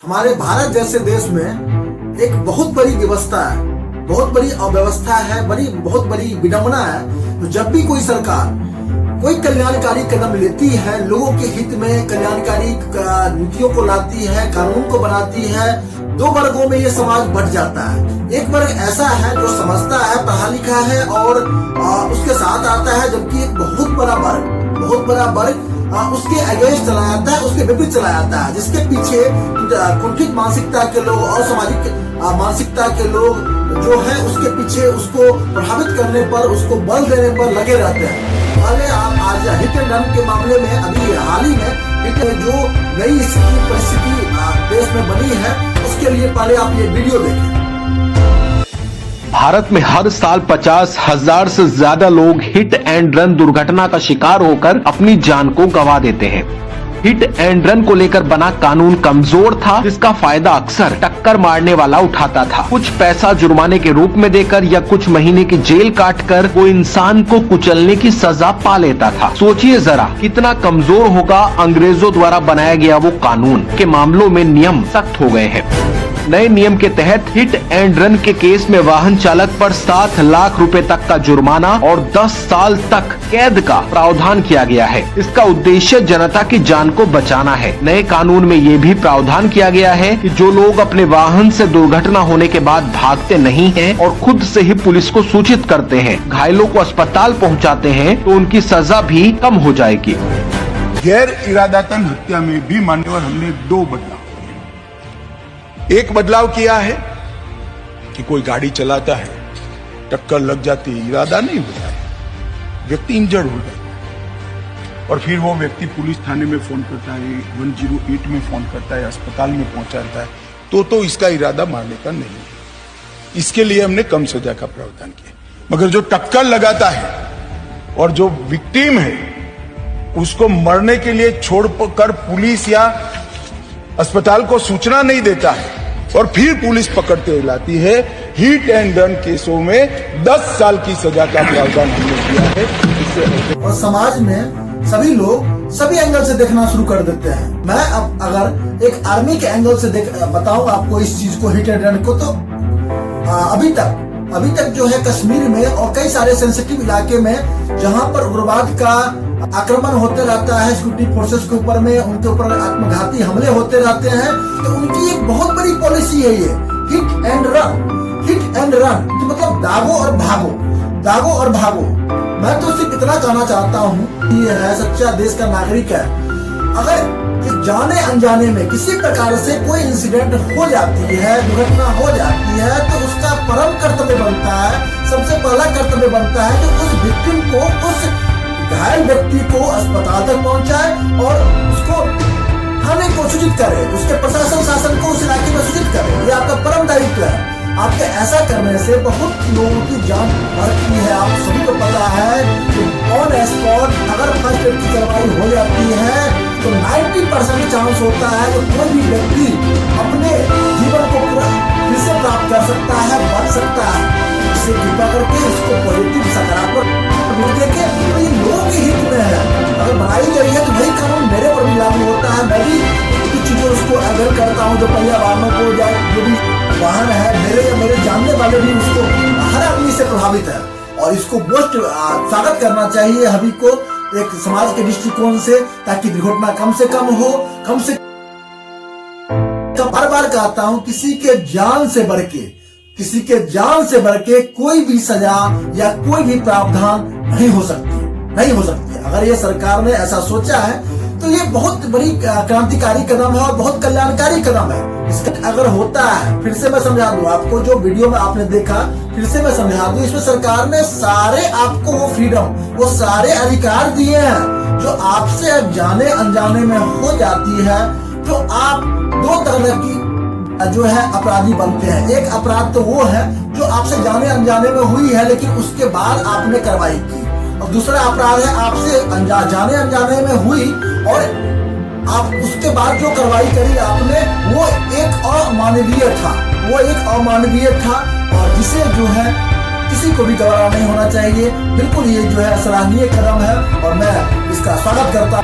हमारे भारत जैसे देश में एक बहुत बड़ी व्यवस्था है, बहुत बड़ी अव्यवस्था है, बहुत बड़ी विडंबना है। तो जब भी कोई सरकार कोई कल्याणकारी कदम लेती है, लोगों के हित में कल्याणकारी नीतियों को लाती है, कानून को बनाती है, दो वर्गों में ये समाज बंट जाता है। एक वर्ग ऐसा है जो समझता है, पढ़ा लिखा है और उसके साथ आता है, जबकि एक बहुत बड़ा वर्ग उसके अगेंस्ट चला जाता है, उसके विपरीत चला जाता है, जिसके पीछे कुंठित मानसिकता के लोग और सामाजिक मानसिकता के लोग जो है उसके पीछे उसको प्रभावित करने पर, उसको बल देने पर लगे रहते हैं। पहले आप आज हिट एंड रन के मामले में अभी हाल ही में जो नई परिस्थिति देश में बनी है, उसके लिए पहले आप ये वीडियो देखें। भारत में हर साल 50,000 से ज्यादा लोग हिट एंड रन दुर्घटना का शिकार होकर अपनी जान को गंवा देते हैं। हिट एंड रन को लेकर बना कानून कमजोर था, जिसका फायदा अक्सर टक्कर मारने वाला उठाता था। कुछ पैसा जुर्माने के रूप में देकर या कुछ महीने की जेल काटकर वो इंसान को कुचलने की सजा पा लेता था। सोचिए जरा कितना कमजोर होगा अंग्रेजों द्वारा बनाया गया वो कानून। के मामलों में नियम सख्त हो गए हैं। नए नियम के तहत हिट एंड रन के केस में वाहन चालक पर 7 लाख रुपए तक का जुर्माना और 10 साल तक कैद का प्रावधान किया गया है। इसका उद्देश्य जनता की जान को बचाना है। नए कानून में ये भी प्रावधान किया गया है कि जो लोग अपने वाहन से दुर्घटना होने के बाद भागते नहीं हैं और खुद से ही पुलिस को सूचित करते हैं, घायलों को अस्पताल पहुंचाते हैं, तो उनकी सजा भी कम हो जाएगी। गैर इरादतन हत्या में भी मान्यवर हमने 2 बदलाव। एक बदलाव किया है कि कोई गाड़ी चलाता है, टक्कर लग जाती है, इरादा नहीं होता है, व्यक्ति इंजर्ड हो जाता है और फिर वो व्यक्ति पुलिस थाने में फोन करता है, 108 में फोन करता है, अस्पताल में पहुंचाता है, तो इसका इरादा मारने का नहीं है। इसके लिए हमने कम सजा का प्रावधान किया। मगर जो टक्कर लगाता है और जो विक्टिम है उसको मरने के लिए छोड़कर पुलिस या अस्पताल को सूचना नहीं देता है और फिर पुलिस पकड़ते लाती है, हिट एंड रन केसों में 10 साल की सजा का प्रावधान हमने किया है। इससे और समाज में सभी लोग सभी एंगल से देखना शुरू कर देते हैं। मैं अब अगर एक आर्मी के एंगल से बताऊं आपको इस चीज को, हिट एंड रन को, तो अभी तक जो है कश्मीर में और कई सारे सेंसिटिव इलाके में जहां पर उग्रवाद का आक्रमण होते रहता है, सिक्योरिटी फोर्सेस के ऊपर में, उनके ऊपर आत्मघाती हमले होते रहते हैं, तो उनकी एक बहुत बड़ी पॉलिसी है ये hit and run. Hit and run तो मतलब दागो और भागो। मैं तो सिर्फ इतना कहना चाहता हूँ, ये है सच्चा देश का नागरिक है, अगर जाने अनजाने में किसी प्रकार से कोई इंसिडेंट हो जाती है, दुर्घटना हो जाती है, तो उसका परम कर्तव्य बनता है, सबसे पहला कर्तव्य बनता है कि उस विक्टिम को, उस घायल व्यक्ति को अस्पताल तक पहुंचाए और उसको थाने को सूचित करे, उसके प्रशासन शासन को उस इलाके में सूचित करे। ये आपका परम दायित्व है। आपके ऐसा करने से बहुत लोगों की जान बचती है। आप सभी को पता है कि ऑन स्पॉट अगर फर्स्ट एड की कार्रवाई हो जाती है तो 90% चांस होता है कि कोई भी व्यक्ति अपने जीवन को पूरा फिर से प्राप्त कर सकता है, बच सकता है। इससे कृपा करके इसको पॉजिटिव सकारात्मक देखे, तो ये लोगों के हित में है। अगर बनाई गई है तो वही कानून मेरे पर भी लागू होता है। मैं भी कुछ चीजों उसको अवेल करता हूँ, जो पहिया वाहनों को या जो भी वाहन है, मेरे जानने वाले भी उसको हर आदमी से प्रभावित है और इसको बहुत स्वागत करना चाहिए सभी को एक समाज के दृष्टिकोण से, ताकि दुर्घटना कम से कम हो। बार कहता हूँ, किसी के जान से बढ़ के कोई भी सजा या कोई भी प्रावधान नहीं हो सकती। अगर ये सरकार ने ऐसा सोचा है तो ये बहुत बड़ी क्रांतिकारी कदम है और बहुत कल्याणकारी कदम है। इसका अगर होता है, फिर से मैं समझा दूं आपको, जो वीडियो में आपने देखा, फिर से मैं समझा दूं, इसमें सरकार ने सारे आपको वो फ्रीडम, वो सारे अधिकार दिए हैं जो आपसे अब जाने अनजाने में हो जाती है। तो आप 2 तरह की जो है अपराधी बनते हैं। एक अपराध तो वो है जो आपसे जाने अनजाने में हुई है लेकिन उसके बाद आपने कार्रवाई की, और दूसरा अपराध है आपसे जाने अनजाने में हुई और आप उसके बाद जो कार्रवाई करी आपने, वो एक अमानवीय था और जिसे जो है किसी को भी गवारा नहीं होना चाहिए। बिल्कुल ये जो है सराहनीय कदम है और मैं इसका स्वागत करता हूं।